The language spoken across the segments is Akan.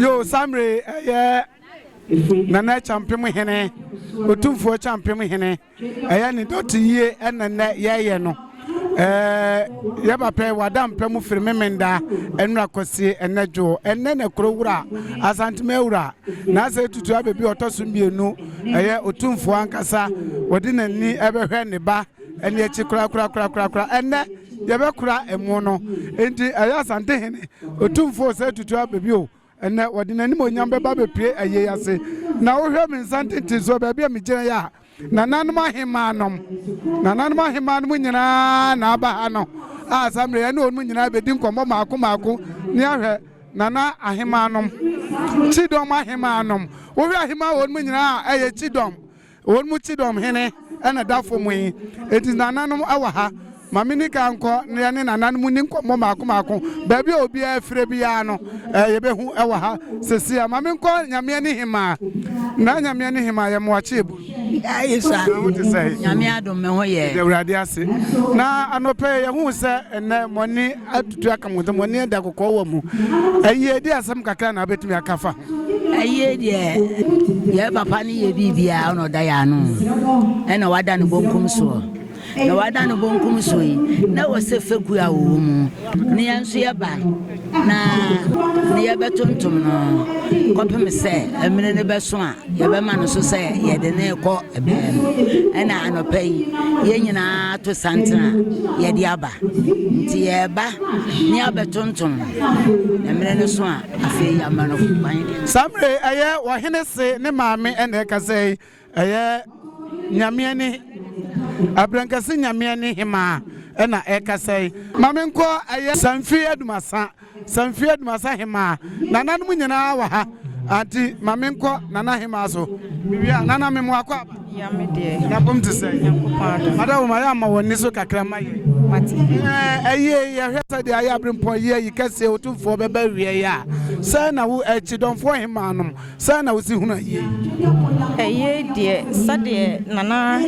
Yo, Samre, Nana Akyempimhene, Otumfuo Akyempimhene, ni doti ye ena ye no. Yaba pe wadam pe mu firmemenda enra kwese enedwo enne ne krowura Asante mewura na se tutu abebi otosumbienu Otumfuo ankasa wodi nani ebehwe ne ba ene echi kura enne yebekura emu no enti Asantehene Otumfuo Osei Tutu abebi o enne wodi nani monyam beba bepie ayeyase na wo hwe me Asante tizo bebi amigire ya nananum ahemanom nyina na aba ano Samre ya ne onu nyina bedi nkomo maako ni ahwe nana ahemanom chidom ahemanom wo hwe ahema onu nyina eye chidom onu chidom hene ena dafo mu yi eti nananum awa ha mamini kanko ne ne nananum ni nkomo maako baabi obi afire bia no yebehu ewa ha sesia mamenko nyame ne hema na nyame ne hema ye moachebu ayisa nyame adom me ho ye de urade ase na anope ye hu se ene moni atutu akamoto moni da kokko wo mu aye di asem kakra na betumi akafa aye de ye papa ni ye bibia no da ya no ena wada no bonkum so na wada no bonkum so yi na wose feku ya wo mu ne yanso ye ba na ne ye betontom no kopem se emene ne beso a ye be ma no so se ye de ne ko ebe ena anopai ye nyina to santena ye de aba nti ye ba ne abetontom emene ne so a afi ya ma no ban Samre aye wo hene se ne maame ene ka se aye nyame ne abrankasi nyame ne hema ena ekasai mamenko aye sanfi adumasa hema nananum nyina wa ha anti mamenko nana hema so bibia nana memu akwa ya me de na bom te say yankopado madam ma ya ma woni so kakra maye mati aye ya hwesa de aye abrempon ye yi kase Otumfuo beba wie ya say na wo Kyidomfo hema anom say na wo si hunu aye de sade nana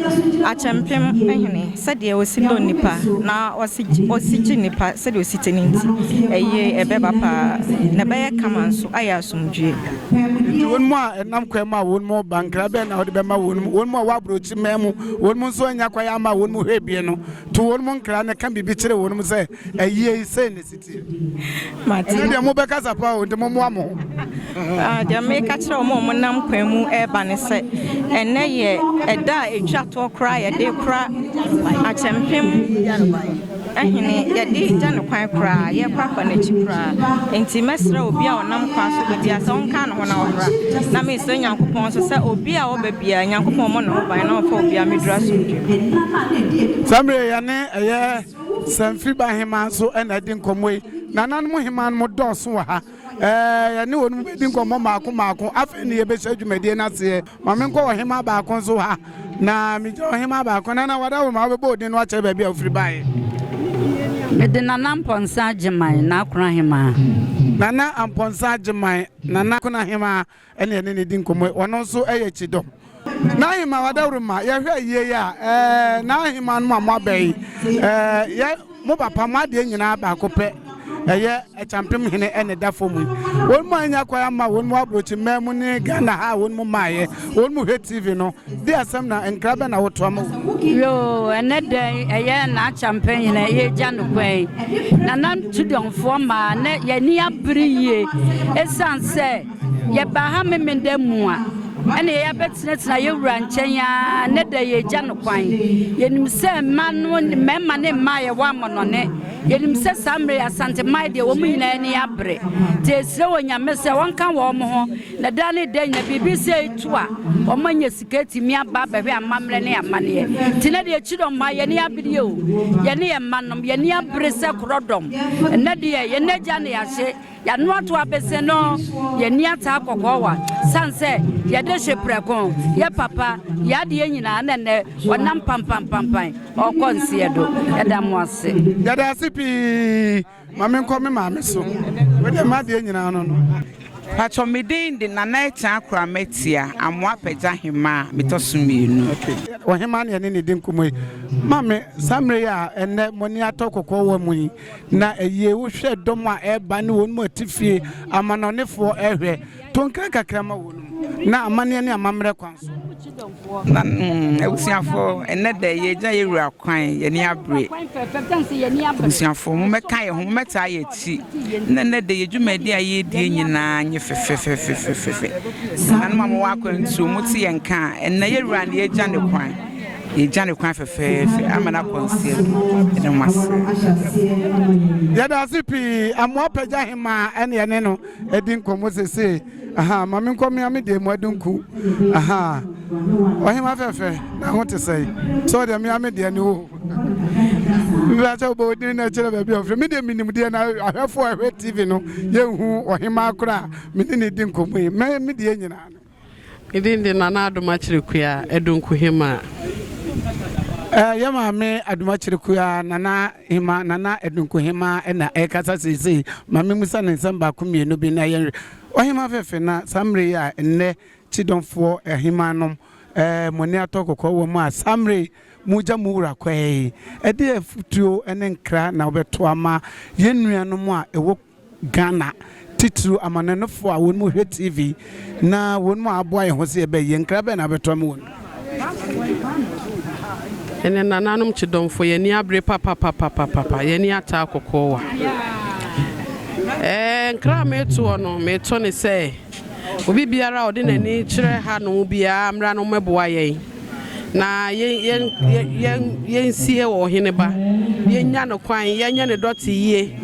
Akyempimhene sade wo si lo nipa na osiji nipa sade o siteni nti aye ebeba pa na be kamanso aya asomdwe won mo enam kwema won mo bankra be na hode be ma won mo wa brochi memu won mo so anya kwaya ma won mo hwebie no to won mo nkra na kan bibi kire won mo say ayi say ne city mati de mo be kasa pa o de mo mo amo de me ka kire mo nam kwemu e ba ne se ene ye eda etwa to kra ye de kra Akyempim ahene ye de jane kwan kra ye kwa na chi kra enti mesra obi a onam kwa so bedi asa onka no na ora na me so Nyankopon so se obi a obabia Nyankopon mo no ban na ofo obi a medura so Samre ya ne eye sanfi ba hema so ena di nkomoi nananum hema mo doso wa ha ya ne wonu bedi nkomo maako afi ne ye be hwadwumade na se mamenko wo hema ba kon so ha na mi jo hema ba kon na wada wo ma be bodin no ache ba ofiri bae Medina namponsa Jemai na akura hema Nana Amponsa Jemai, Nana Konahima, and anything come one also a Kyidomhene. Now him Wadaruma, ya, now him and Mamma Bay, ya, Moba Pamadi in Abacope. Akyempimhene and Dafomu. One more Yakwama, one more brooch, Memony, Ghana, one more Maya, one more TV, no. Dear Samna and Crabban our Tomo. Yo, and that day, a year not champagne, a year January. Nanan to don't form my net, Yania Brie. A son say, Yabaham Demua. And a bet na you ranch, and net day January. Yen say, man, one man, Maya woman on it. Yen say, Samre, Asante, my dear woman, any abre. Tis so when you miss a one can warm home, the Danny Dana BBC tour, or when you skate me a baba, and mamma and money. Tinedia Chidom, my Yania video, Yania manum, Yania Bressa Crodom, and Nadia, Yanajani, I say, you're not to a beseno, Yania Taco Goa, Sanse, Yadeshe Precon, Ya Papa, Yadiana, and one nam pam pam pam pam, or conceado, Adam was say. Yadasipi, Mamma come, Mamma, so. With the Madian, Pacho midin di nana chakra metia amwa peja hima mitosumi no. Ohemani ani din kumwe. Mame samre ya ene moni atoko kwa mu na eye wo hwe dom a eba ne won mu atifie amanonefo ehwe tonka kakrama wonu na amane ne amamre kwanso na ebusiafo ene de ye gya ye wura kwan ye ni abre ebusiafo mu meka ye ho meta ye chi na ne de ye dwumadi aye die nyina nye fefefefefefe na no mama wa kwantu muti ye nka ene ye wura ne ye gya ne kwan ye gya ne kwan fefefe amana konsie ene mas yada sipi amwa peja hima ene ene no edin komo sese aha mami nkomi ami de mu adunku aha ohima fefe na ho te sei so de mi ami de ni wo mi ba cha bo din na chere ba bi ofre mi de minim de na ahwefo ahwe TV no ye hu ohima akura mi ni din komo yi mi de nyina idin de nana aduma chirikuya edunku hima yama me aduma chirikuya nana hima nana edunku hima na ekasa sisi mami musa na nsamba kumienu bi na ye ohima fefe na samre ya enne Kyidomfour ehima nom moni atokoko wo mu a samre muja muura kwai ede afutuo ene nkra na obeto ama yenuanom a ewo Ghana titru amanenofo a won mu hwe TV na won mu aboa ye ho se ebe ye nkra be na beto ama won ene nananom Kyidomfour ye ni abre papa ye ni ata akoko wa nkra meto no meto ne se obi biara odi nani kire ha no bia mra no meboa ye na yen sie wo Oheneba yen no kwan yen ne doti ye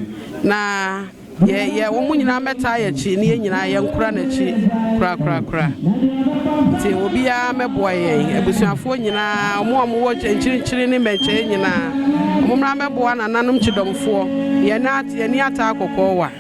na ye wo munyina meta ye chi ne nyina ye nkura na chi kura ti obi a meboa ye abusuafo nyina omo wo chenchiri ne meche nyina omo mra meboa na nanom Kyidomfour ye ni ata akoko wa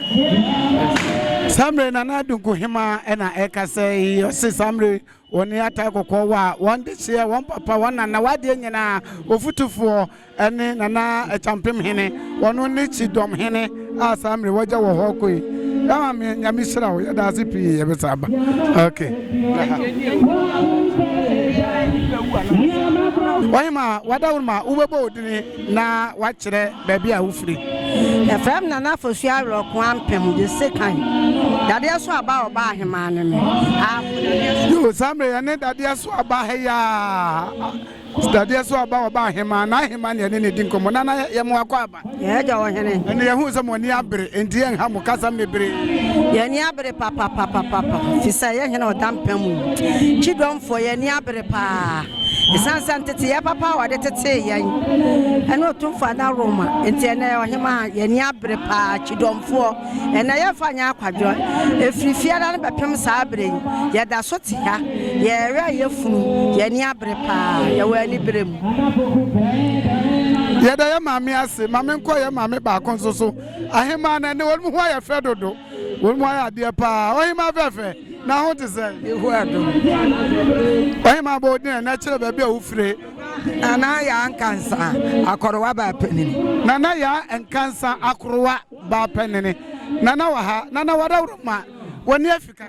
samre nana dunku hima ena ekase yosi samre woni ata akoko wa wonde chie won papa wona na wade nyina Otumfuo ene nana Akyempimhene wono ne Kyidomhene a samre waja wo hokoi ama me nyamisira wo yada asipi ye besaba okay Wahima wadawuma ubebo odini na wachire baby a ufiri efem na na fosu aroko ampem de second dade so aba oba ahema ne me yo samre ya ne dade so aba heya dade so aba oba ahema na ahema ne ne din komo na ye mo akwa aba ye ja wo hene ene ye hu se mo ni abre enti en ha mo kasa mebre ye ni abre papa fisa ye hene odampem Kyidomfour ye ni abre pa Asante ya papa wa de tete yan eno Otumfour na Roma enti na Ohema ye ni abre pa Kyidomfour ena ye fanya akwadwo efrifia na bepem sa abre ye da so te ha ye re ye funu ye ni abre pa ye wa ni brem ye da ye mame ase mame nko ye mame ba konso so ahema na ne won mu ho ya fedodo won mu ya de pa Ohema fefe na ho te say ehu ado Ohema bo din na kire ba bia ufire nana ya nkansa akorowa ba penini nana ya nkansa akorowa ba penini nana wa ha nana wada uruma woni afika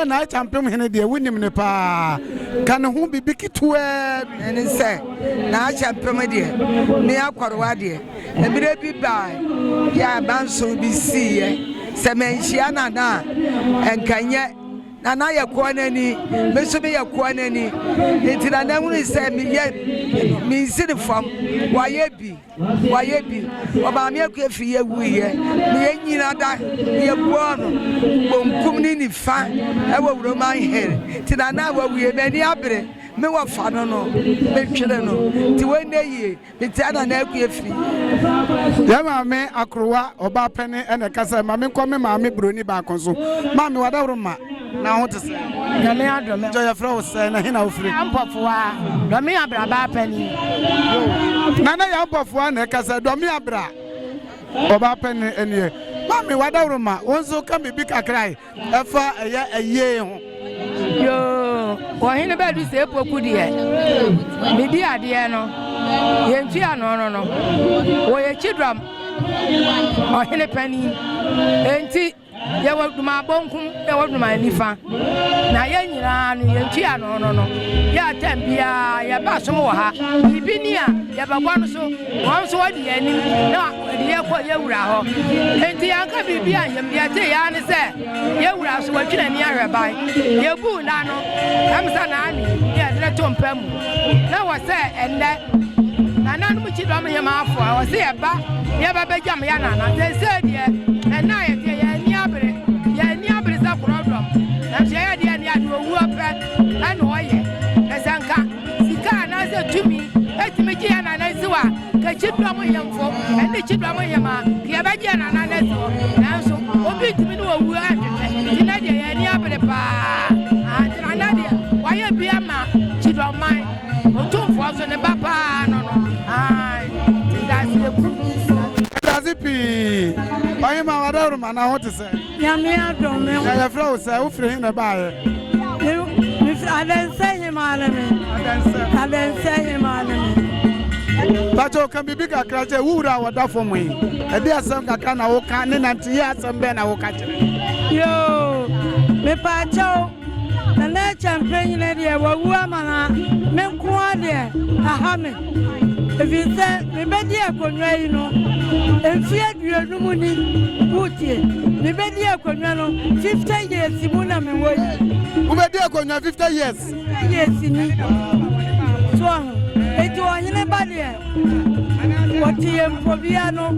na Akyempimhene de wonim ne pa kan ho bibi kitwe ene se na Akyempim de me akwarwa de ebire bi ba ya banso bi siye se menhia nana enkanye nana yakwanani meso be yakwanani entina na hunu se mi sini fam wayebi oba me akwafi yewuye me nyina da ye buono bonkum ni nifa e wawuro man here tina na wawuye mani abre me wafa no me twere no ti weneye me tiana na akwafi ya mame akrowa oba pene ene kasa mame nkome mame broni ba konso mame wadawro ma na ho tese nyame adome jo ya fra Osei na hina ofri ampofoa domi abra ba pani nana ya ampofoa na kasa domi abra oba pene ene mame wadawro ma wonso ka bibi kakrai efa eye ho yo Oheneba Adusei Poku de me di ade no yentu ano no wo ye chidram ohene pani enti ye waduma bonkum ye waduma nifa na ye nyira no yentu ano no ya tambia ya ba so wo ha ibini a ya ba gwa no so won so wadi anim na ye ko ye wura ho enti anka bibia yem ya te ya ne se ye wura so watwina ni ahwebai ye bu na no amsa na ani ye de to mpam na wo se enne nana no chi do me ma afo wo se ye ba bejam ya nana se de enna ye te ye ni abre za problem na se ye de ni adu owu ope ana oye esanka sika na se tumi etimi ji ya nana siwa ka chi do mo yemfo ene chi do mo yema ke ba ji na nana siwo na so obi timi no owu ahwete ti na de ye ni abre pa nana de wa ye bia ma chi do man Otumfuo so ne papa no ai Dazipi Oyima wadawro ma na ho tese nyame adome ya fra Osei ofri hin na baaye mi adanse himane Pacho kan bibi kakra je wura wadafo mu e de asem kakra na wo kan ne nante ye asem be na wo ka kire yo me pacho na Akyempimhene de wawu amana me nko de ahame evise me bedi akonwa yi no emfi aduanum ni butie me bedi akonwa no 50 years mu na me wo yi wo bedi akonwa 50 years ni so eto Oheneba de wotie mpobia no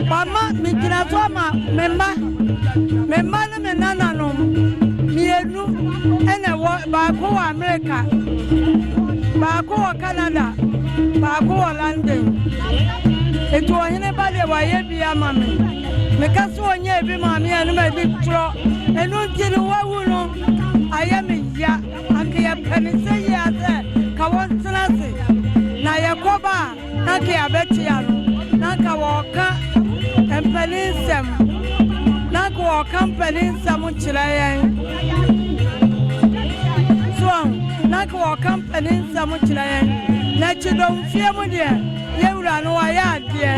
mama me kira so ma memma no me nana no mienu ene wo ba ko America ba ko Canada ba ko London eto Oheneba de wa ye bia mame me ka so onye bi mame anu ma bi tro enu ti no wawu no aye me ya ake ya penise ya se ka won trase na yakoba na ke abeti ya no na ka wo ka empeninsem na ko empeninsem chira yen so na ko empeninsem chira yen na Kyidomfie mu de yewura no wa ya de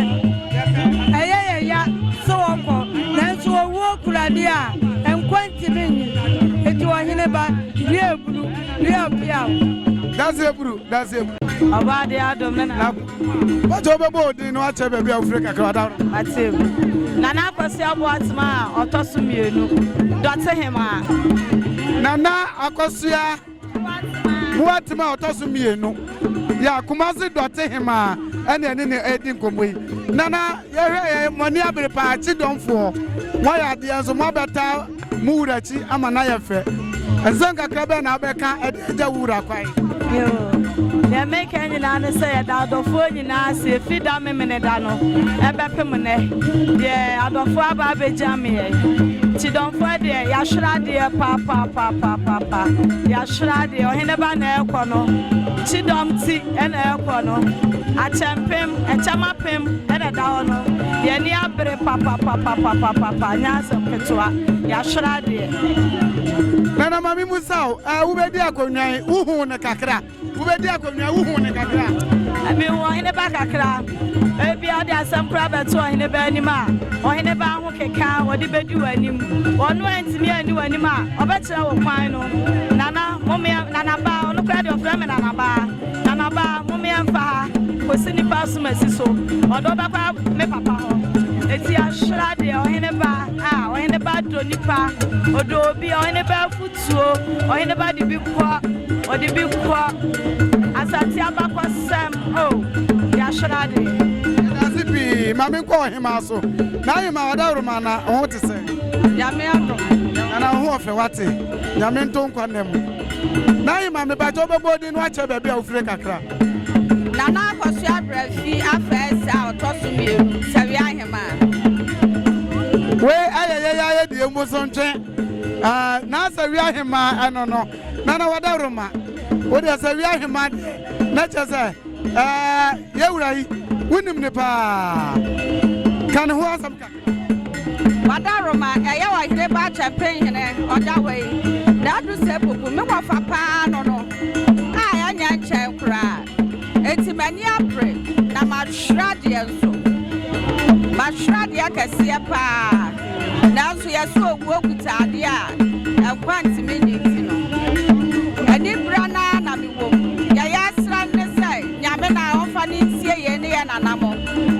ya so ko na so wo kurade a enkwanti menyi eto Oheneba rieburu riapia that's eburu Obade adom na Pacho bebo di no ache bebe ofri kakra wadawro atem nana akwasi abo atma otoso mienu dote hema nana akosua buatma otoso mienu ya kumasi dote hema ene ne edi nkomoi nana ye moni abre pa Kyidomfo mo ya de enso mo beta mu wurachi ama na ye fe ensanka krabe na abeka edeja wura kwai yo ya make any na say da adofo nyina se fida memene da no ebepem ne de adofo aba bejame Kyidomfo de ya hwra de pa ya hwra de Oheneba na ekono Kyidomti ena ekono Akyempim echamapim ena da ono ye ni abre pa nya se petwa ya hwra de nana mami musao wo bedi akonwan uhu ne kakra wo bedi akonwan uhu ne kakra abi wo Oheneba kakra Ebia de asem kra beto Oheneba anim a Oheneba ho keka wo de bedu anim wono antimi ani wanim a obekira wo kwan no nana momia nana ba ono kra de ofra me nana ba momia mfa kosi ni paso masiso odo bakwa me papa ho eti ashra de Oheneba Oheneba do nipa odo obi Oheneba futuo Oheneba de bi kwa odi bi kwa asante abakwa sem ya ashra de Asipi mami ko hima so na hima wada romana ho te se nyame ado na ho ofe wate nyame nto nkwa nem na hima me ba to bebodi no ache bebe ofure kakra na akwasu abrafi afesa otosumiru sawi ahema we ayeye die mboso ntwe na sawi ahema anono na wada roma wo de sawi ahema na chese yewura Winim ne pa kan ho asam ka Wadaroma eya wa hire ba Akyempimhene oda we na Adusei Poku me kwa fa pa no ya nya nchen kra enti mani apre na mahwrade enso mahwrade akase pa na nso yeso ogu okuta ade a enkwanti me ni ti no eni brana na me wo ya sra ne sai nyame na onfa ni nsie ye ne ya nanamo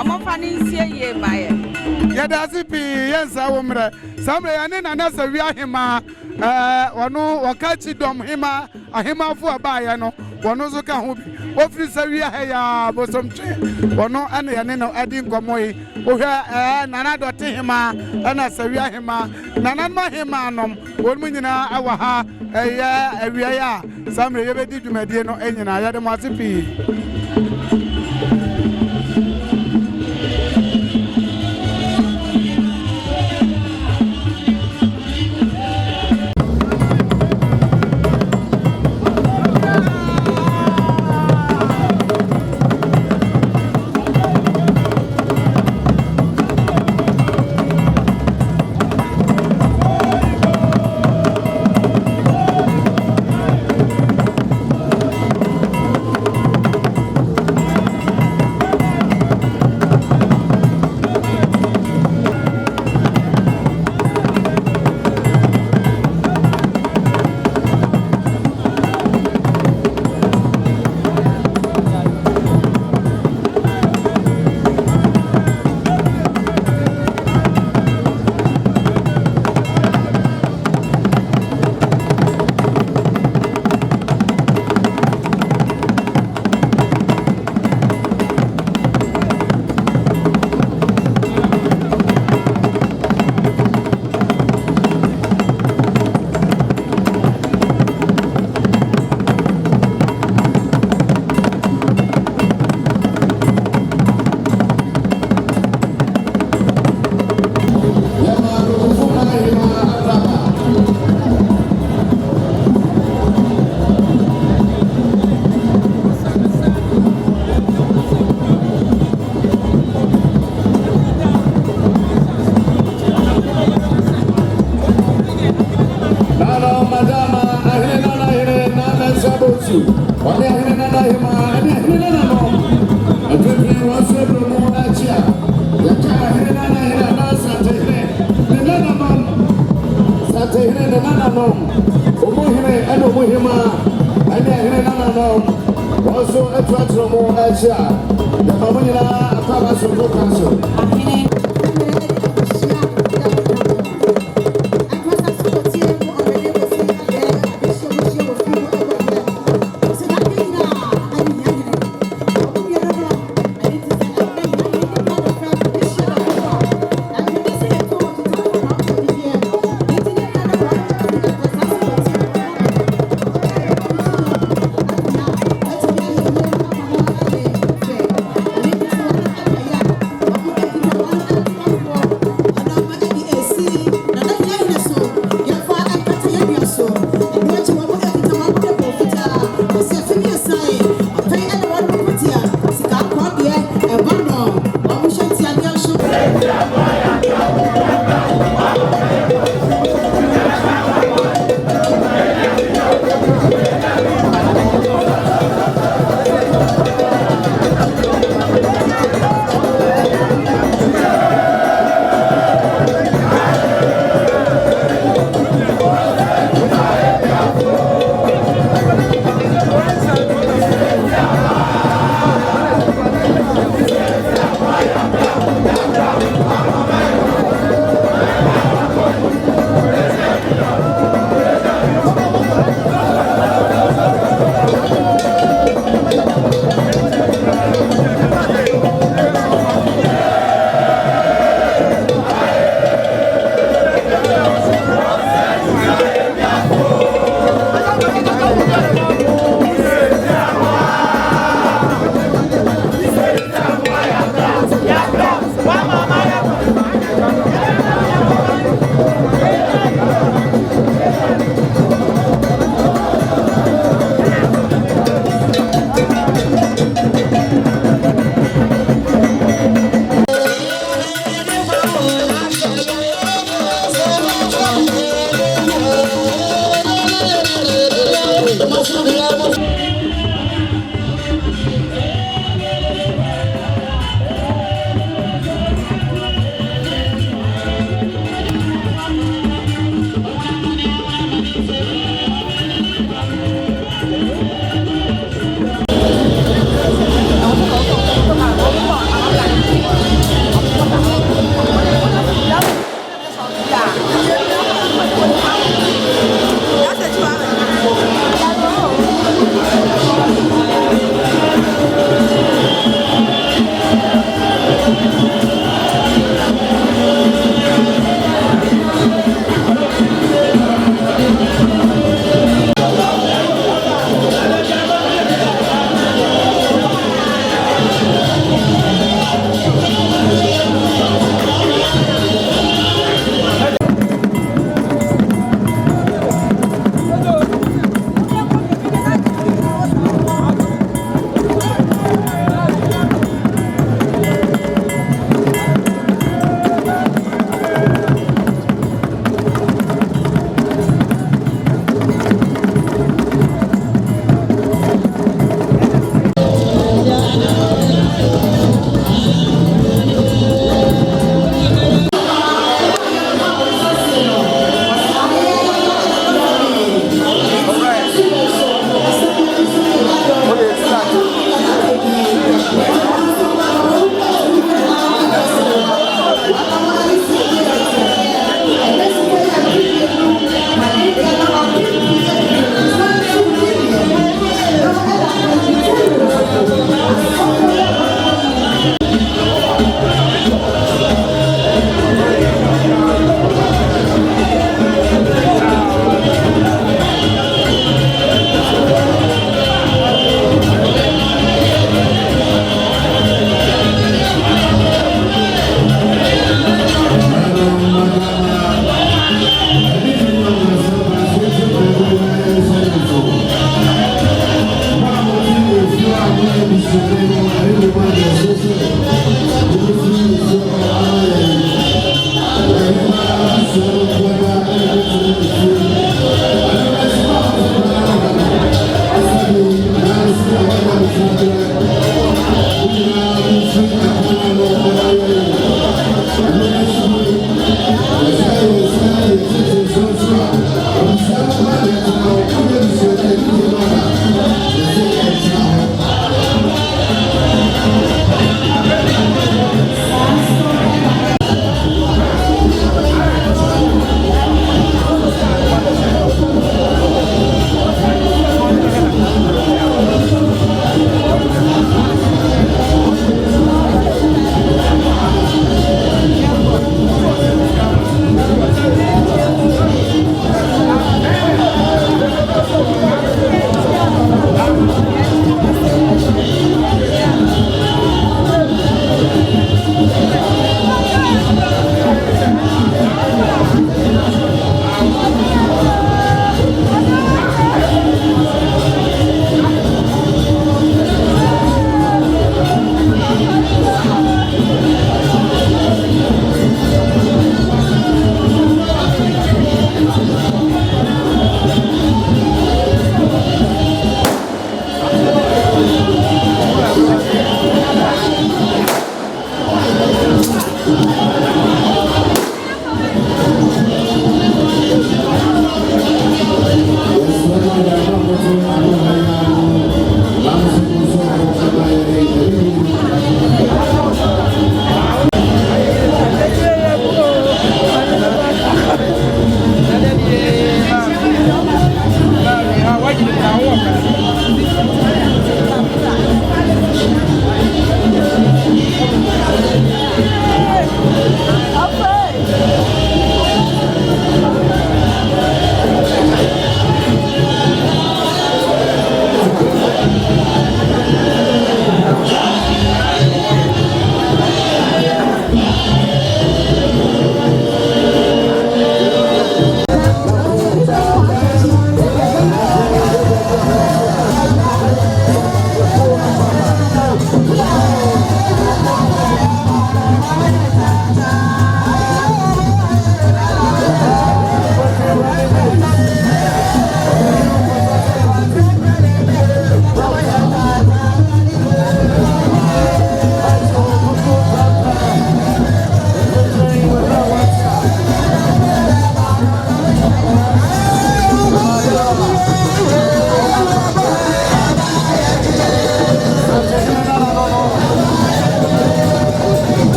omonfa ni nsie ye maye yada sipi yensa wo mre samre ya ne na sawi ahema wono wakachi dom hema ahema fu abaya no wono zo ka ho bi ofri sawi ahya bosomtwe wono ane ya ne no adi nkomoyi ohwa nana dote hema ana sawi ahema nana ma hema nom wonmu nyina awa ha awia ya samre yebedi dwumadie no enyina yade mo asipi Asantehene nana no omuhene eno muhima ene hene nana no also etwatro mo achia ya mamunyina akaba so kanso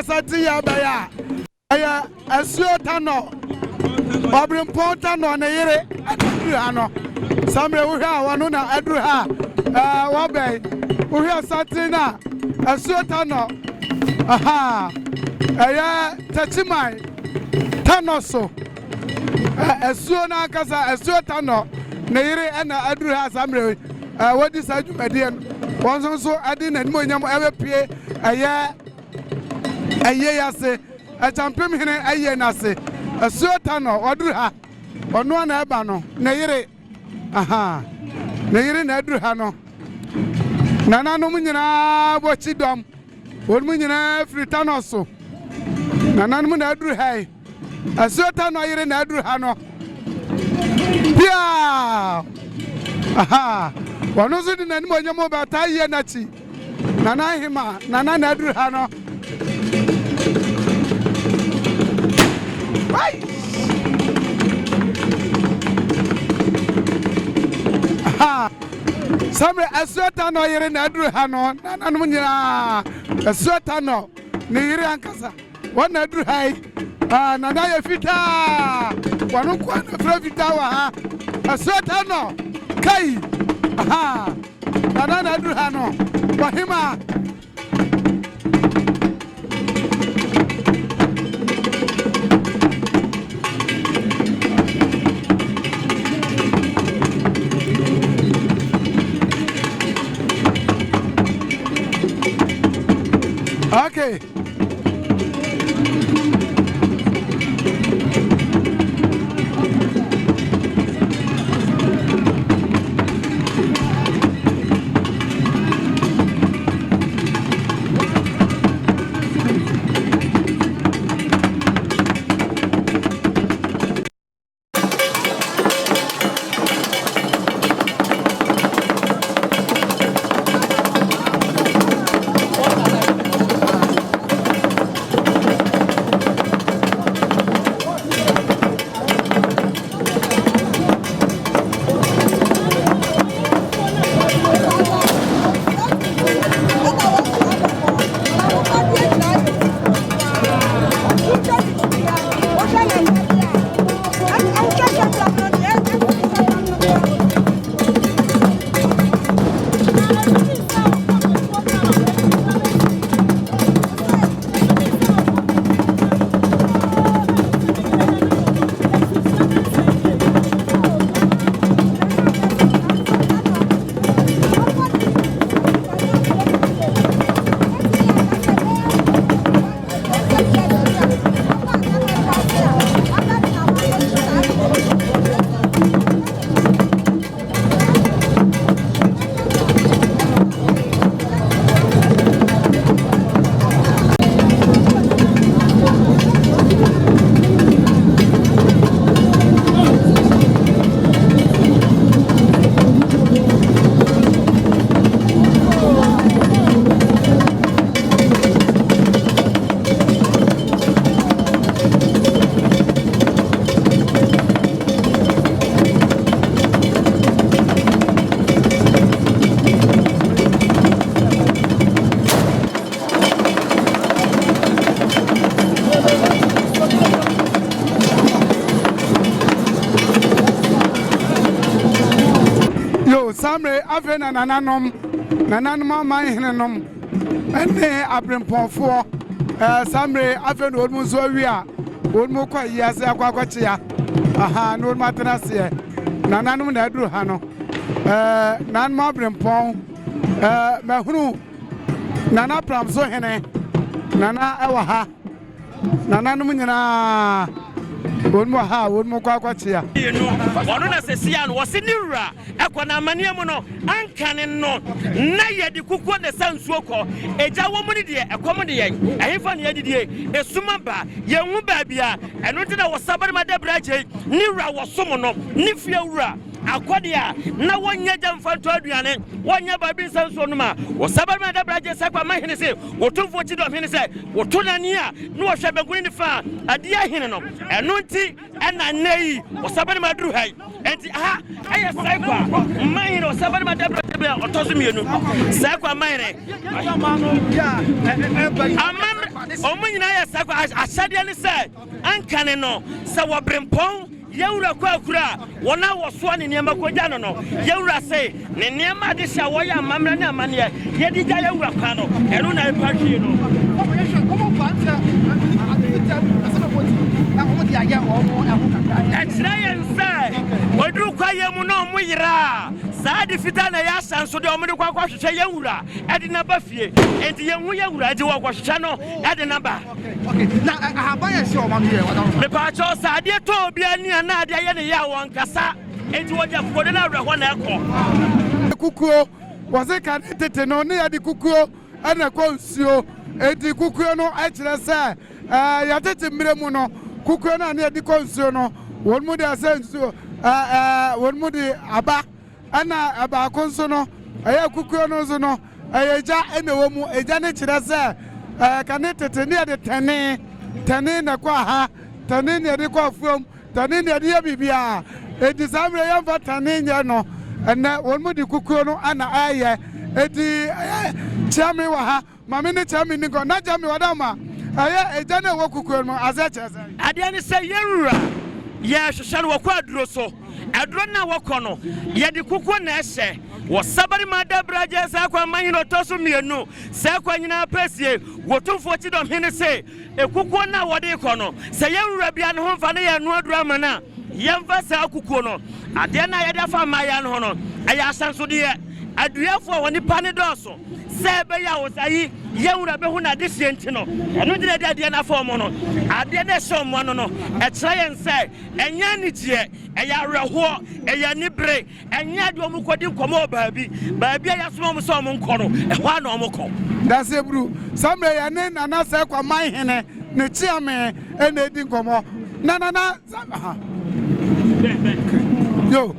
Asante ya baya aya asuo tano obrim ponta no na yere aduru ha no samre wo hwa wonu na aduru ha wo bai wo hwa Asante na asuo tano aha aya tachimai tano so asuo na kasa asuo tano na yere na aduru ha samre wodi sajumade won so adi na nimo nyam ewepie aya aye yase Akyempimhene aye nase asuota no oduru ha ono na eba no na yire aha na yire na aduru ha no nananom nyina bochi dom wonmu nyina fritano so nananom na aduru ha asuota no yire na aduru ha no pia aha wono so di nanimo nyamo bata ye nachi nana hima nana na aduru ha no aha samre asuota no yire na aduru ha no nananum nyina asuota no ne yire ankasa wona aduru ha nana ye fita wonu kwa na fra fita wa ha asuota no kai aha nana na aduru ha no wahima okay. samre afena nananom amanhenenom ene abrempofo samre afena odmu so awia odmu kwa yase akwakwachia aha no matenase nananom na aduru ha no nan ma abrempon mahunu nana pramso hene nana ewa ha nananom nyina wonmo ha wonmo kwakwachia ono na sesia no wose ni wura ekwana amaniam no ankane no na yedi kukuo ne sansuo ko eja wo mu ni de ekom de yen ehefa ne yedidie esuma ba yenwu ba bia eno te na wosabare madabraje ni wura wosom no ni fie wura akode a na wonya jamfanto aduane wonya ba bi sansuo no ma wosabare madabraje sakwa mahene se Otumfuo Kyidomhene se wotonani a no wohwe beguni ni fa ade ahene no eno nti ena nei wosabare maduru hai enti aha aye sakwa mahene wosabare madabraje be otozo mienu sakwa mahene omunyina aye sakwa ashade ne se ankane no se wobrempon yewura kwa kura wona wosoa ne niam akogya no no yewura se ne niam ade sha wo ya mamra ne amane yedi gya yewura kwa no ero na epatwie no oduru kwa yemu no mu yira saa de fita na ya sanso de omde kwa hwehwe yewura ade na ba fie enti yenhu yewura ade wo hwehwe no ade na ba na ahaba ya se o ma ye wada me pa cho saa de to obi ani na ade ye ne ya won kasa enti wo ja fode na awre ho na ekọ kukuo wose kan tete no ne ya de kukuo ana kwa nsuo enti kukuo no akire se ya tete mire mu no kukuo na ne ya de kwa nsuo no won mu de ase nsuo won mu de aba ana aba konso no aya kukuo no zo no eja emewo mu eja ne kire se kan tete ne ya de tene na kwa ha tene ne de kwa fuom tene ne de ya bibia edi samre yamfa tene nya no ene won mu de kukuo no ana aye edi chami wa ha mame ne chami ni go na chami wa da ma aye eja na wo kukuo no ase chese ade ne se yewura ye hwehwe wo kwa aduro so aduro na wo kɔ no ye de kukuo na ehye wo sabari madabraje sa kwa mahino toso mienu sa kwa nyina pesie Otumfuo Kyidomhene se ekukuo na wo de kɔ no se yewura bia ne ho mfa ne ye no aduro amana yemfa sa kukuo no ade na ye da fa ma ya no no aya asanso de aduafo woni pane doso sebe ya wosayi yewura be hu na de sienti no eno de de na fo mo no ade na so mo no no e kire yen se enya ni tie eya reho eya ni bre enya de omu kodi nkomo baabi ya so mo so mo nkoro e ho na omu ko da se bru samre ya ne na se kwa manhene ne chiame e na edi nkomo na ha yo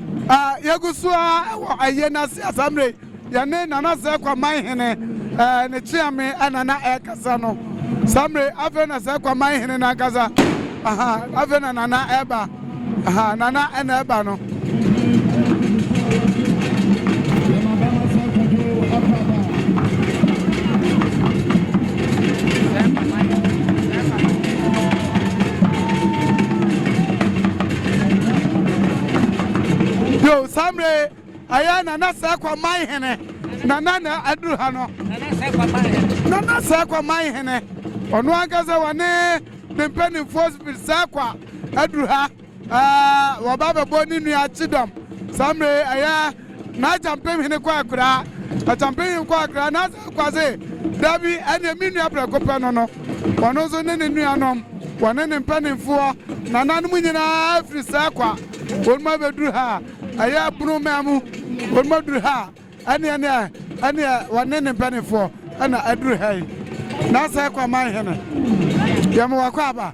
yegusua aye na se samre ya ne na se kwa manhene ne chiame anana ekasa no samre afena se kwa manhene na kasa aha afena nana eba aha nana ena eba no yo samre aya nana se kwa manhene nana aduru ha no nana se kwa manhene ono agaza wane dempeni force bill se kwa aduru ha wa baba boni nu Kyidomhene samre aya na Akyempimhene kwa akura Akyempimhene kwa akura na kwa se dabi ene minu abrakopa no no ono zo ne nu anom wane ne mpanimfo nana mu nyina afri se kwa wonma beduru ha aya bunu mamu wonma duru ha ane wane ne mpanimfo ana aduru ha na se kwa manhene yamo wakwa aba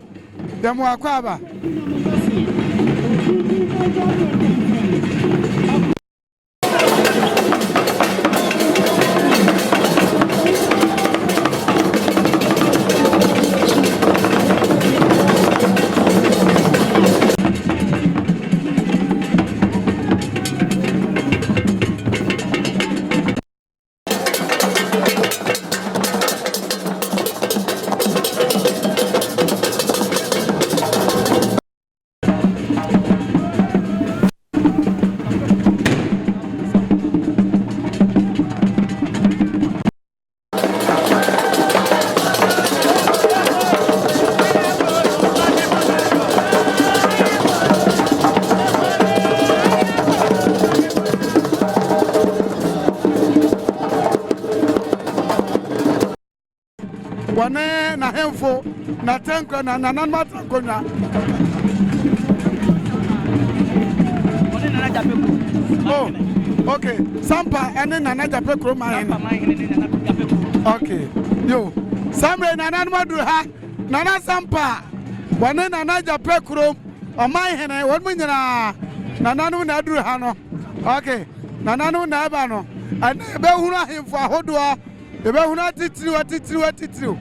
wane na hemfo na tenko na nananma tenko na oh okay sampa ene nana jape kro ma okay yo samre nananma du ha nana sampa wane nana jape kro o man hene won mu nyina nananu na du ha no okay nananu na ba no ane be hunu ahemfo ahodo ebe hunu titiri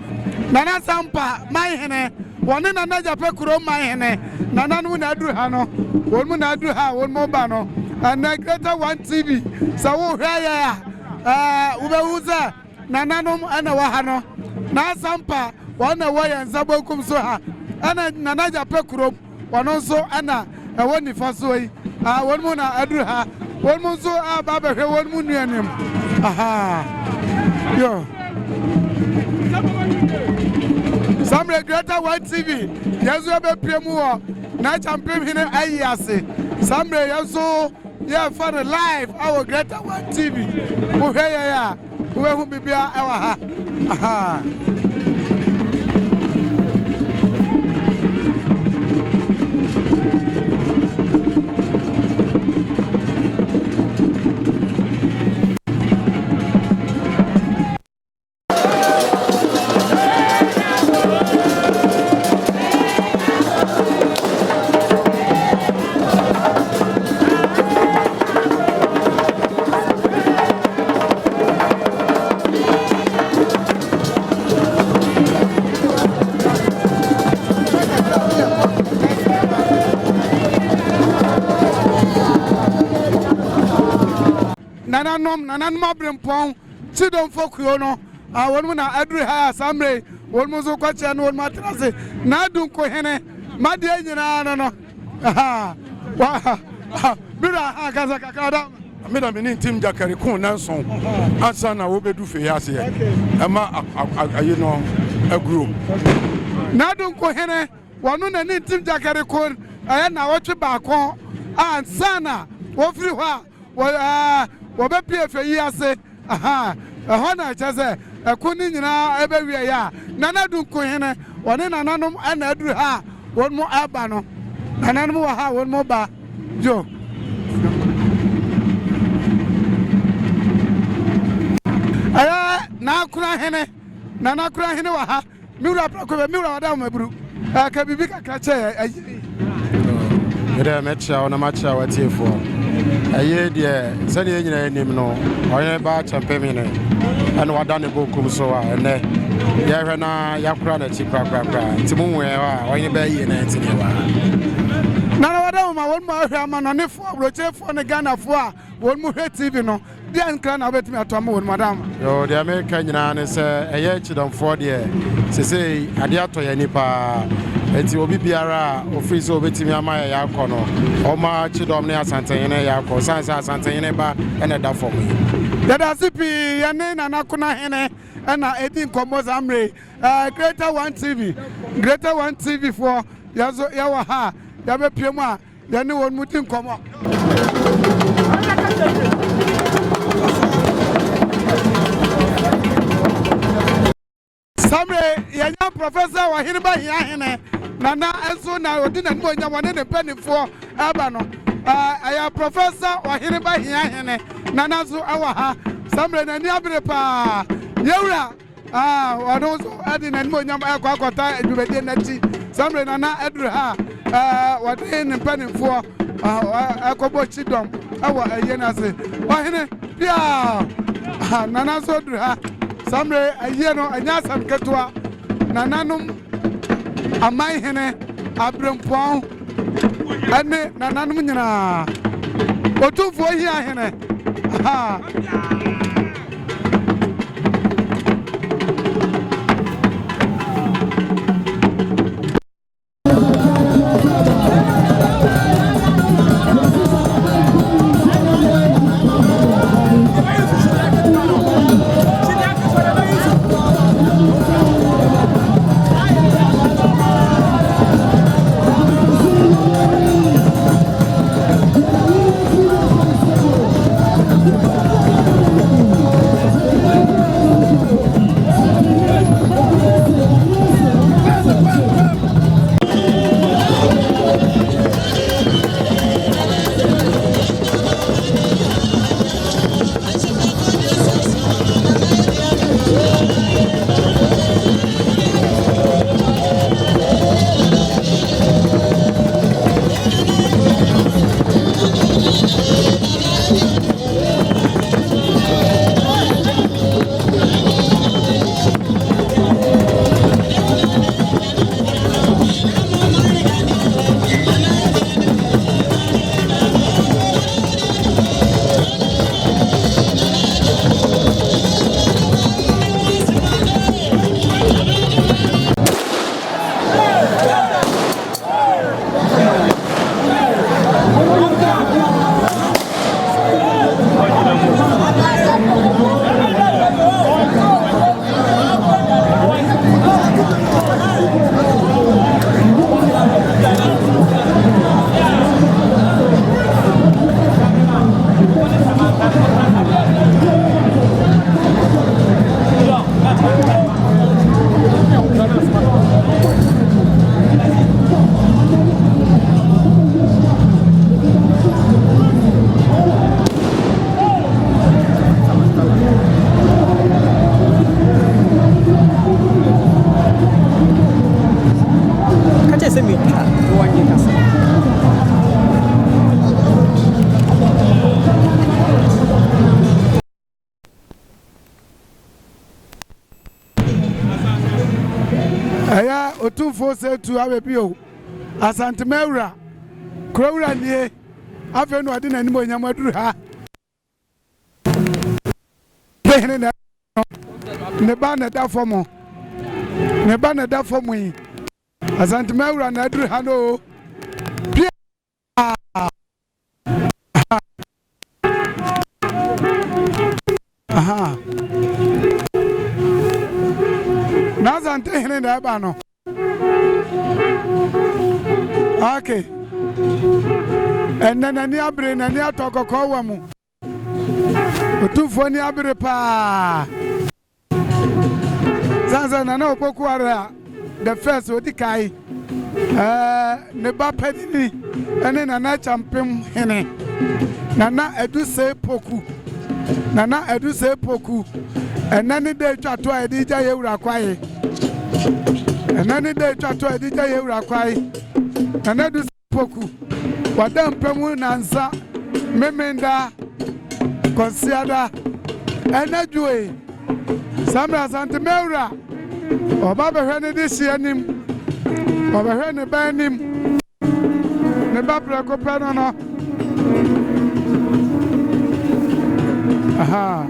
nana sampa man hene wone nana jape kro man hene nananu na du ha no won mu na du ha won mo ba no and greater one TV so wo hwa ya ube uza nananum ana wa ha no na sampa wana wa ya nzabokum so ha ana nana jape kro wono so ana woni fa so yi won mu na adu ha won mu so ba ba hwe won mu nuanem aha yo samre greater one TV yeso be piemu wo na Akyempimhene ayi ase samre yeso yeah for the live our greater one TV wo hwe ya wo hu bibia ewa ha aha nananum abrempon Kyidomhene kuyo no won mu na aduru ha samre won mu so kwache no won matrase na adun ko hene made nyina no aha wa bira ha kaza kakada meda me team jakare kun nanson ansa na wo bedu fe yase ama ayi no agro na adun ko hene wonu na ni team jakare kun aya na wotwe ba kon ansa na wo firi ho wo be pfe yase aha ehona chaze ekuni nyina ebe wie ya nana dun ko hene woni nananum ana aduru ha won mo aba no nananum wa ha won mo ba jo aya na kura hene nana kura hene wa ha miura prako miura wada maburu ka bibi kakra che ere mecha ona macha watiefo aye de sane nyina enim no Oheneba Akyempimhene and wada ne bokum so ene ya hwe na yakura na chi kra timunwe Oheneba yi na ntine wa nana wada ma won ma hwe ama no ne fo abrochefo ne Ghana fo a won mu hwe TV no de ankra na betimi atoma won madam yo de America nyina ne se eye Kyidomhene de sesei ade atoya nipa enti obi biara ofiri so betimi ama ya akono oma Kyidomhene Asantehene ya akọ sansa Asantehene ba ene da fom dada sipi yane nana kuna hene ena edin komo zamre greater one TV for yazo yawa ha yabe piemu a yane won mutin komo samre yanya professor Oheneba hene nana enso na odina nmo nya wone ne penifo aba no aya professor Oheneba hene nana so awa ha samre na ni abere pa yewura wano so adina nmo nya akota adubede nachi samre nana aduru ha wode ne penifo akobo Kyidomhene awa ayena se Ohene bia nana so aduru ha samre ayeno anya sam ketwa nananum amai hene abrempon ane nananum nyina Otumfuo hene ha Aya Otumfuo Osei Tutu abebio Asante mewura krowura nie afa no ade nanim onyam aduru ha behene na ne ba na da fomo yi Asante mewura na aduru ha no aha na Asantehene na eba no okay enna nani abre nani atokoko wa mu Otumfuo ni abre pa zanza na opoku ara the first odikai ne ba pedini ene na Akyempimhene Nana Adusei Poku Nana Adusei Poku enani de twato a edija yewura kwaye enani de twato a edija yewura kwaye Nana Adusei Poku wadam pemu nansa memenda konsiada enajue samra Asante mewura oba behwe ne de hyianim oba behwe ne banim ne ba preko pano no aha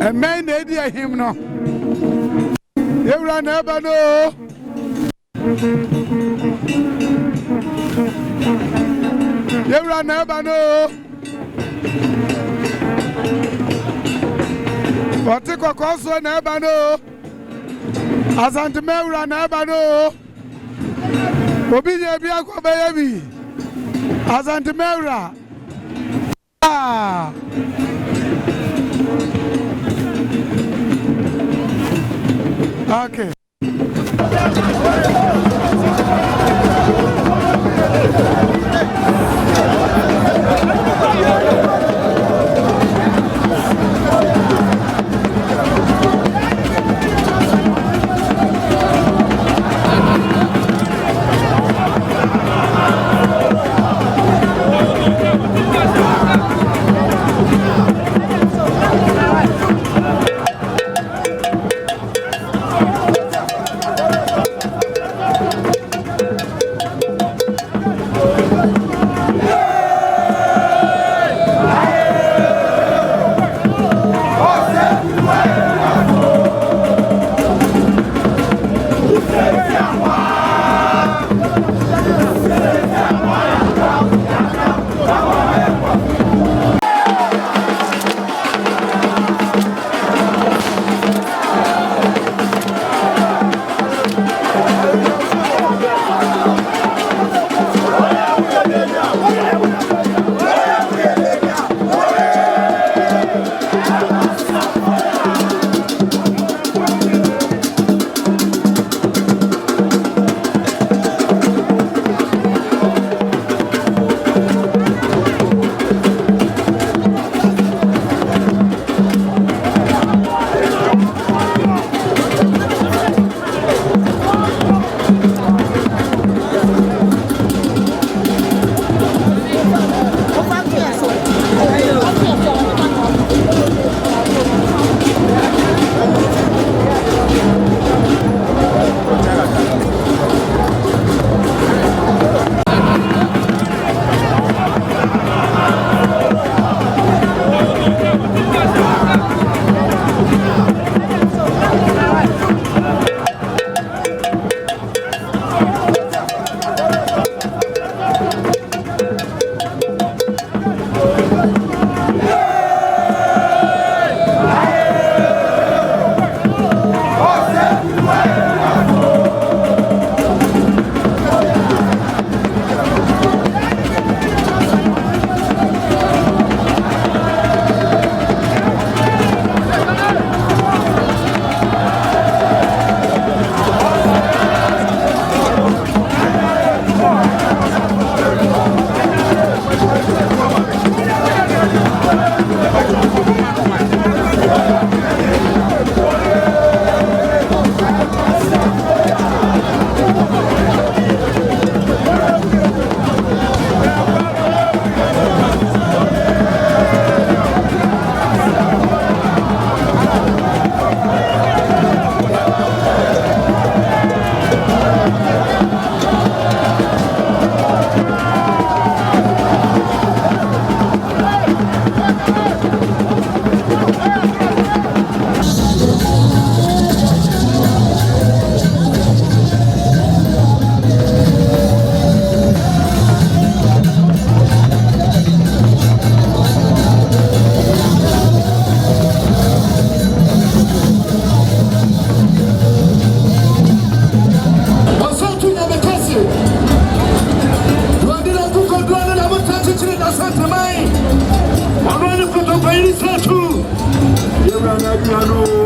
emen na edi ahim no yewura na eba no yewura na eba no wati kokoso na eba no Asante mewura na eba no obi nye bi akoba yebi Asante mewura okay Vamos,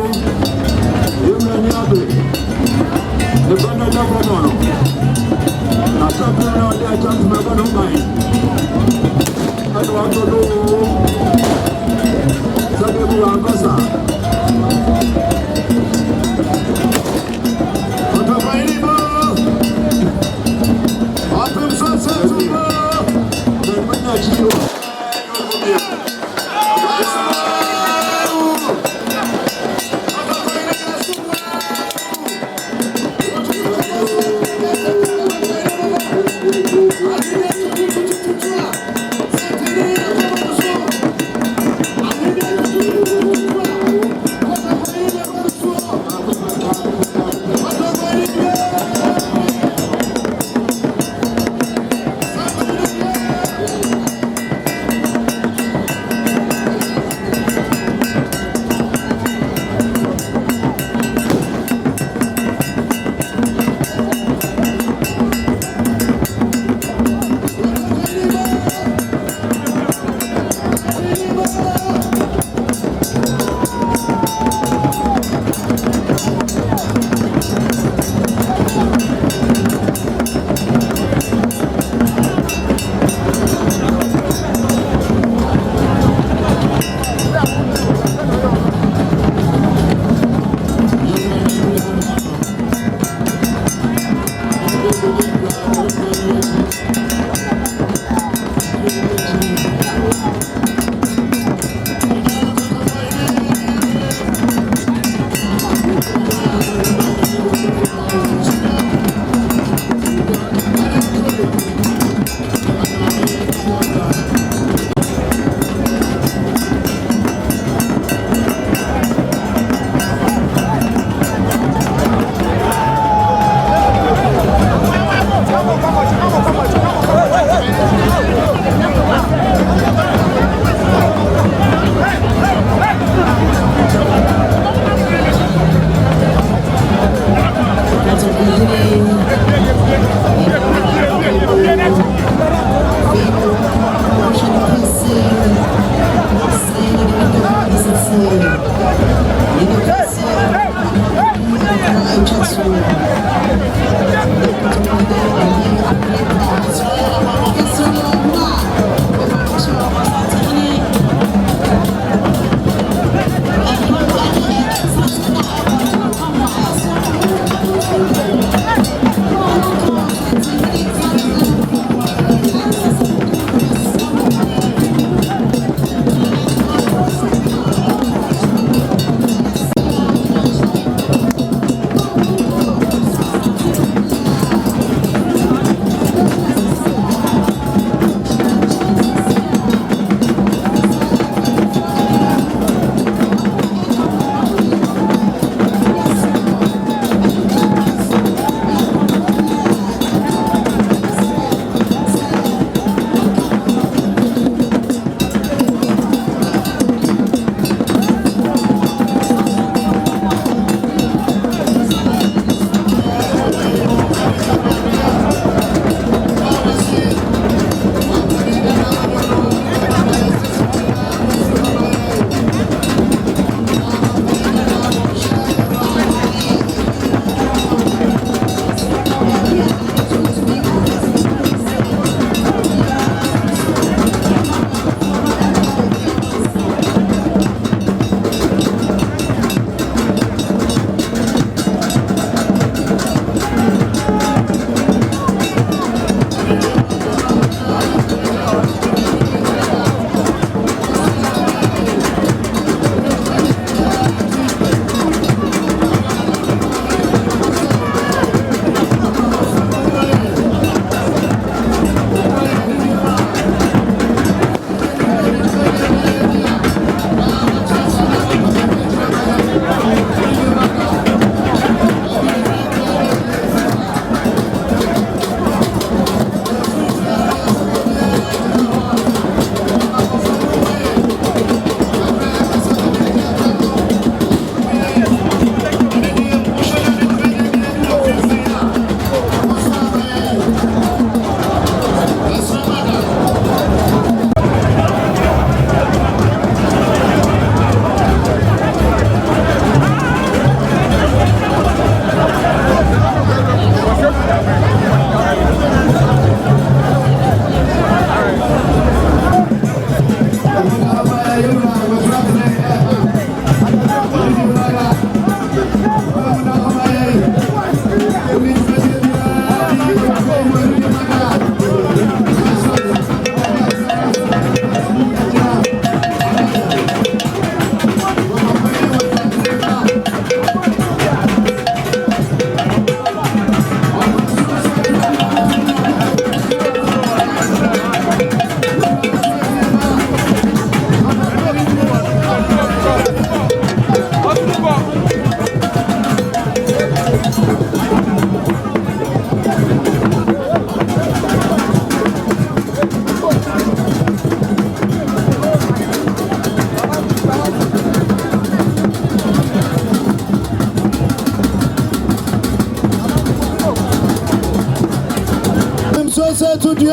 Osei Tutu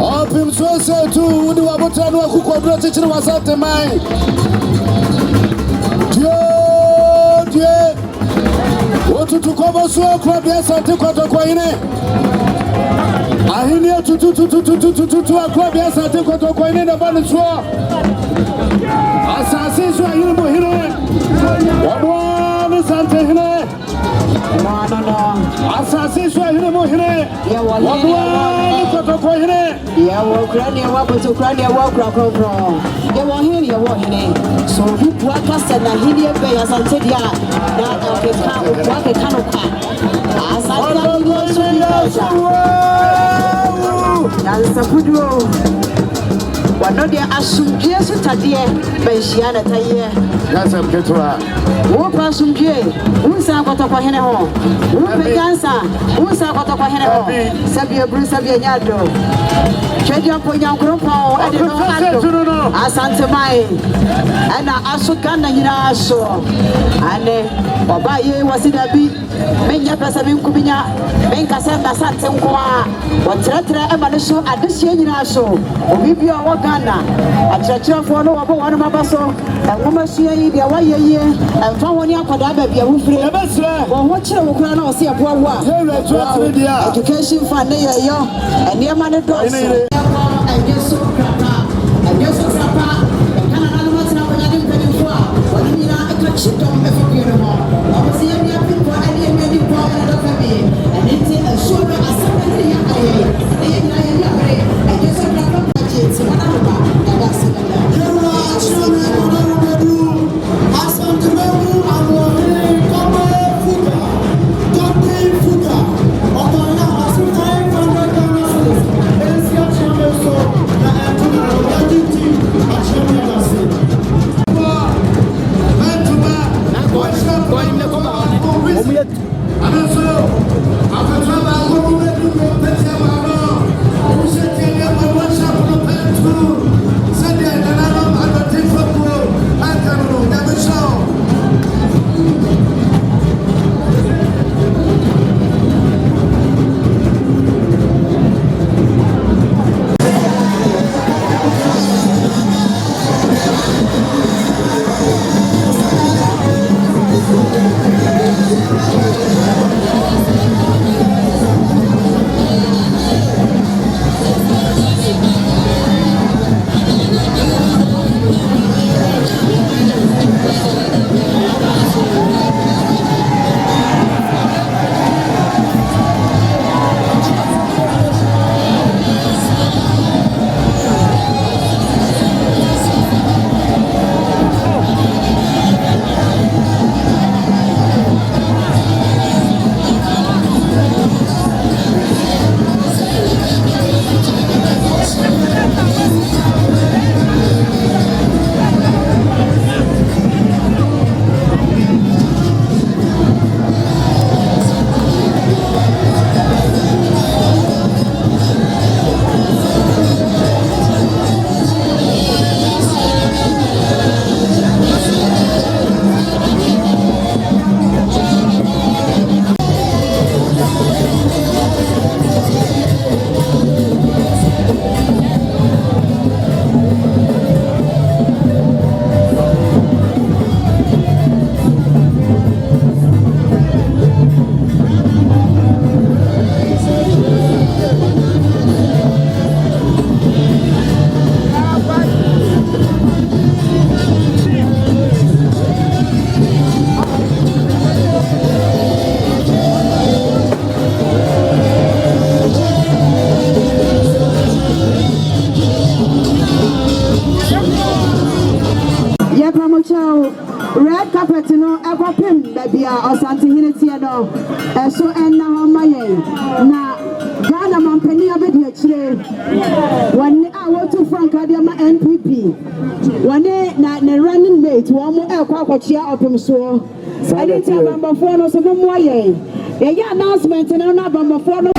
Otumfuo Osei Tutu udi wabuta no akukwadura chichiri wasante mai Otutu kobo so kwa bia Asante Kotokwane Ahini tutu akwa bia Asante Kotokwane na bani so Asase so ahini mo hino Wabwa Asantehene Asase so ahini mo hine Wabwa Kotokwane ya Ukraine wa boto Ukraine wa krakro ya wahini ya wahini so huku akasa na hili ebe Asante dia na akeka wake kanopa Asante ya sapudo wano dia asumdie sutadie benhia na taye Gasa mketwa wo pa asumdie unsa kwatokwa hene ho wo pe gansa unsa kwatokwa hene ho sabie bru sabie nyado Chedia ponya nkropo ade no ando Asante mai ana asuka na nyina aso ane obaye wasida bi menya pesa bi nkubinya menka se Asante nkoa wotratre e ma ne so adesie nyina aso obibi o Ghana akyerɛkyerɛfoɔ no wɔbɔ wɔn mabaso ɛnwoma sua yi deɛ wɔyɛ yie ɛmfa wɔn akɔdaa baabi a wofire wɔn ho kyerɛ wo koraa na ɔse ɛboa wo a education fund ne yɛyɔ nneɛma ne dɔɔso ɛnyɛ so krapa ɛka na nanom atena wɔnya ne mpanimfoɔ a wɔne nyinaa ɛka Kyidomhene afidie no ho ɔmo sɛ yɛne apempɔ ɛne yɛniadipɔ ɛne dɔfa bi ɛne nti ɛsuo no Asantehene yɛ ayɛ ne yɛ nyinaa yɛni abere ɛnyɛ so krapa it's one of red carpet no ekopim bebia Asantehene tie no eso enna ho maye na Ghana mampani abedi akire wone a wotu franka de ma NPP wone na ne running mate wo mo ekwakwachia opemso ani ti abambafo no so mo aye ye announcement no na abambafo no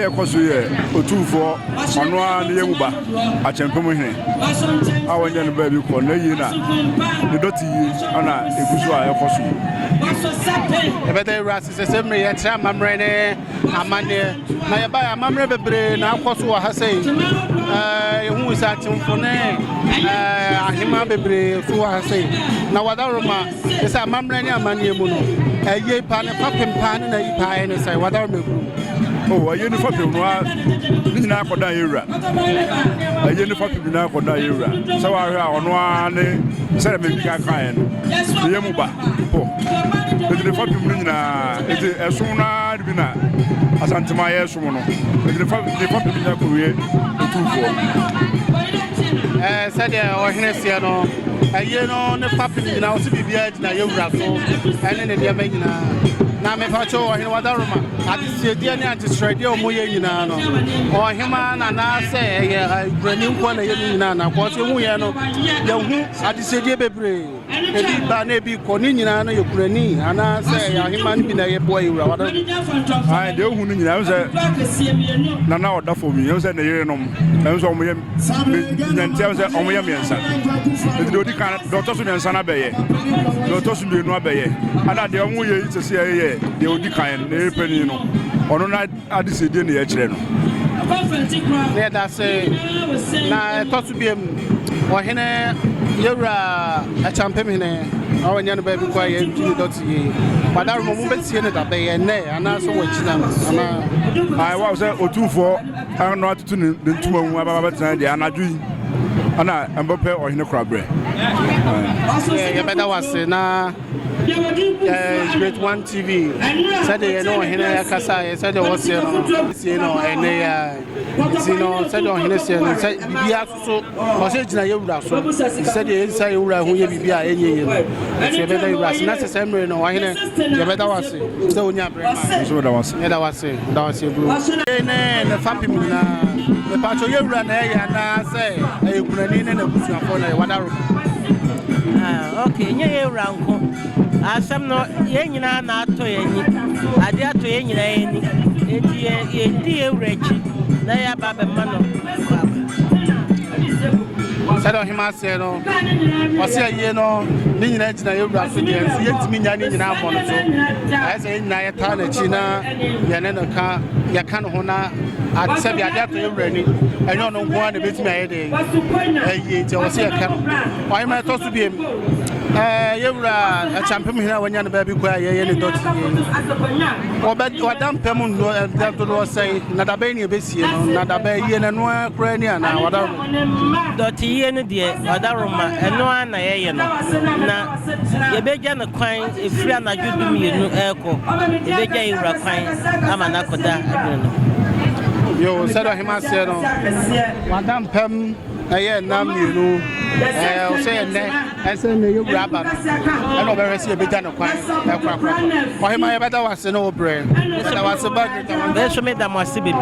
ye koso ye Otumfuo ono a ne yemuba Akyempimhene a wanya no ba bi ko na yi na ne doti yi ana eguso a ye koso ebede ras se me ye tra mamre ne amane na ye ba mamre bebre na akoso wa ha sei hu isa Akyempimhene ne ahima bebre so wa ha sei na wadaroma isa mamre ne amane mu no eye pa ne papem pa ne na yi pa ne sai wadaroma oh aye ni fapem no a ni na akoda yewura aye ni fapem na akoda yewura so wa hwe a ono a ne sere me bi ka kan no yemuba po edi fapem no nyina edi esom na bi na Asante ma yesom no edi fapem nya kowe Otumfuo said Ohene sia no aye no ne papem nyina o se bibia di na yewura so ene ne dia nyina na me pa cho Ohene wadaroma ati die ne anti stride o moye nyina no Ohema na na se ye brani nko na ye nyina na ko se hu ye no ye hu ati die bebre ebi ba na ebi ko ni nyina no ye brani ana se ya Ohema ni bi na ye boy wura wadaroma ai de hu ni nyina se na na oda for mi se na ye no na so mo ye nyantia se o mo ye miensa e de odi kan do to so miensa na be ye do to so bi no be ye ada de o mo ye se se ye de odi kan na epeni no ono na adisede ne ye kire no ne da se na to so biem Ohene yewura Akyempimhene awanya no ba bi kwa ye ntini doti ye padaro mo betie ne da be ye ne ana so wa kina ana ai wa se Otumfuo ano atutu ne ntuma hu aba betena de anadwu yi ana ambope Ohene krabre ye beda wase na Great One TV said you know Ohene akasa said was you know ene ya no said Ohene said bibia so o se gina yewura so said ye say yewura hu ye bibia enye ye so beda yewura na se semre no Ohene ye beda wase se onya brema so da wase ye da wase bro ne fapim na e pa cho yewura na ya na se e kunani ne na busuafo na wadaro okay nye yewura nko asam no ye nyina na ato ye nyi ade ato ye nyina ye ni enti ye di ewrechi na ya baba mano said Ohema se no wase ye no ni nyina gina yewura so de ye ntimi nya ni nyina abon so ai se nyina ye ta na chi na ye ne no ka ya ka no ho na atse bi ade ato yewura ni enyo no nko na betimi aye de ye ti wase ye ka no Ohema to so bi yewura Akyempimhene wanya no ba bi kwa ye ne dot ye wadam pem no to do say na da be ni besie no na da be ye na no akra ni ana wadam dot ye ne de wadaroma eno ana ye no na ye beja ne kwan efiri anadwudum ye no eko ye beja yewura kwan ama na koda adwene yo said Ohema se no wadam pem aye nam you o say ne ese ne yewura ba no e no be resi e beja ne kwan e kwa Ohema ye beta wase no obre beta wase ba be so me da mo ase bebi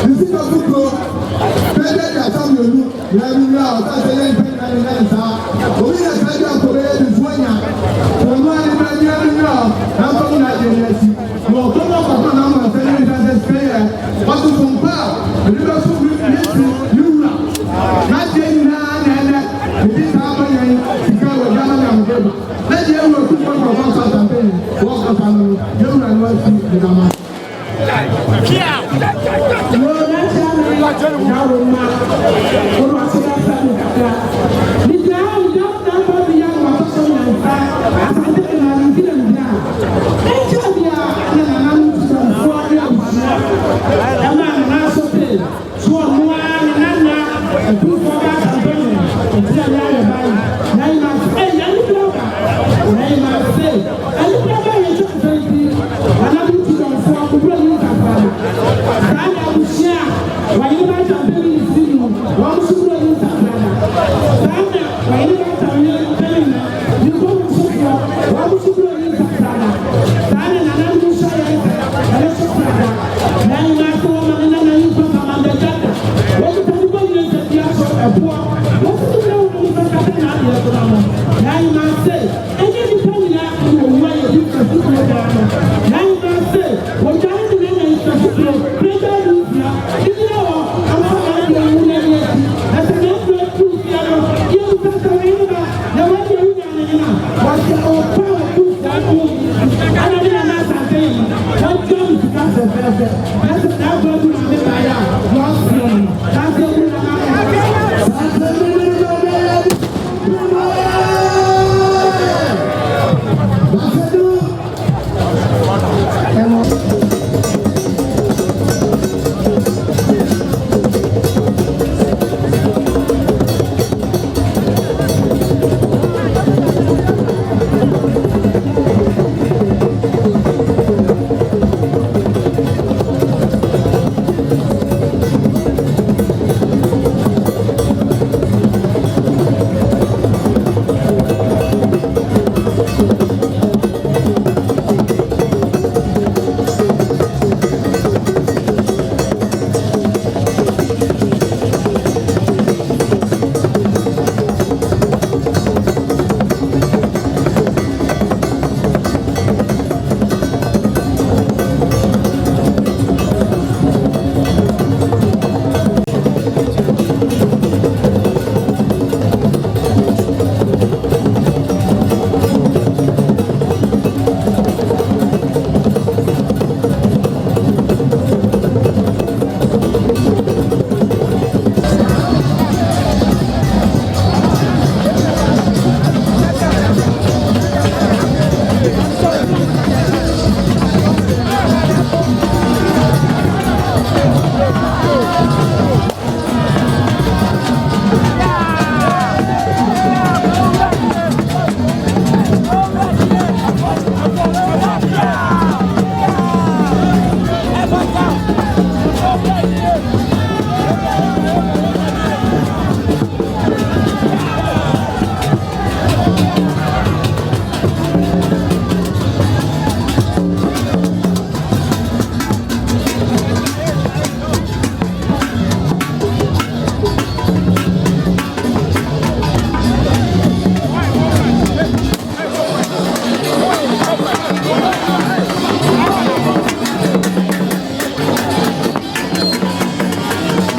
This is a Poor